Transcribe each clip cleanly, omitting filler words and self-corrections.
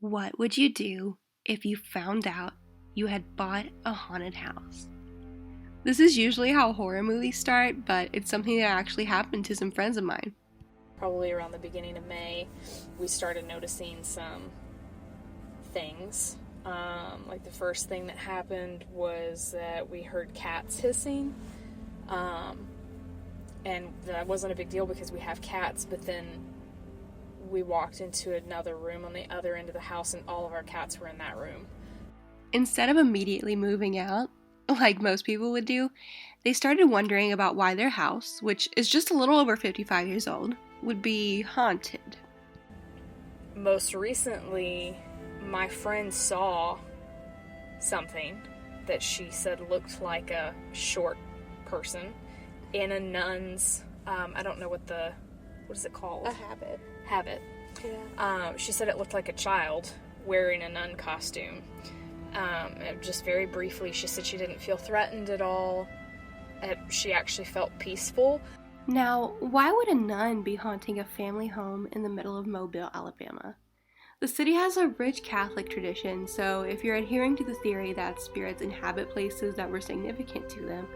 What would you do if you found out you had bought a haunted house? This is usually how horror movies start, but it's something that actually happened to some friends of mine. Probably around the beginning of May, we started noticing some things. Like the first thing that happened was that we heard cats hissing. And that wasn't a big deal because we have cats, but then we walked into another room on the other end of the house and all of our cats were in that room. Instead of immediately moving out, like most people would do, they started wondering about why their house, which is just a little over 55 years old, would be haunted. Most recently, my friend saw something that she said looked like a short person in a nun's, I don't know what is it called? A habit. Habit. Yeah. She said it looked like a child wearing a nun costume. Just very briefly, she said she didn't feel threatened at all. She actually felt peaceful. Now, why would a nun be haunting a family home in the middle of Mobile, Alabama? The city has a rich Catholic tradition, so if you're adhering to the theory that spirits inhabit places that were significant to them,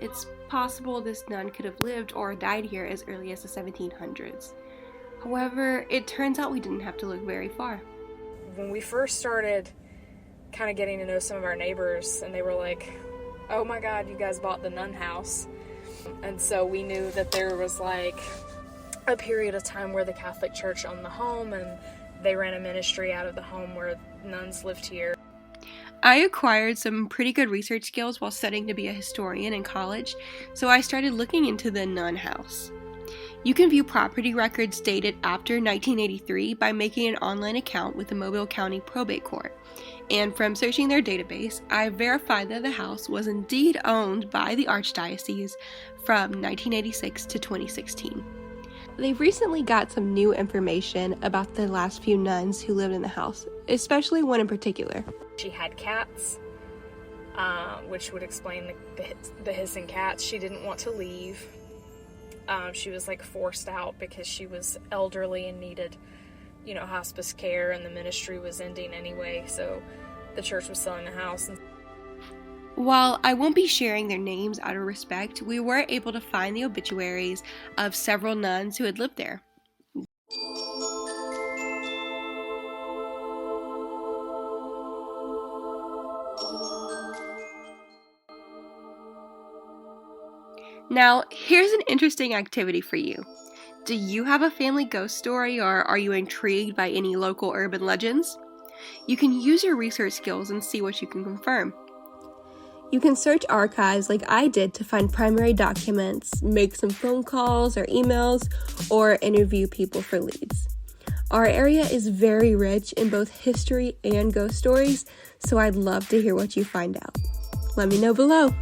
it's possible this nun could have lived or died here as early as the 1700s. However, it turns out we didn't have to look very far. When we first started kind of getting to know some of our neighbors, and they were like, "Oh my God, you guys bought the nun house." And so we knew that there was like a period of time where the Catholic Church owned the home and they ran a ministry out of the home where nuns lived here. I acquired some pretty good research skills while studying to be a historian in college, so I started looking into the nun house. You can view property records dated after 1983 by making an online account with the Mobile County Probate Court. And from searching their database, I verified that the house was indeed owned by the Archdiocese from 1986 to 2016. They've recently got some new information about the last few nuns who lived in the house, especially one in particular. She had cats, which would explain the hissing cats. She didn't want to leave. She was like forced out because she was elderly and needed, hospice care, and the ministry was ending anyway, so the church was selling the house. While I won't be sharing their names out of respect, we were able to find the obituaries of several nuns who had lived there. Now, here's an interesting activity for you. Do you have a family ghost story, or are you intrigued by any local urban legends? You can use your research skills and see what you can confirm. You can search archives like I did to find primary documents, make some phone calls or emails, or interview people for leads. Our area is very rich in both history and ghost stories, so I'd love to hear what you find out. Let me know below.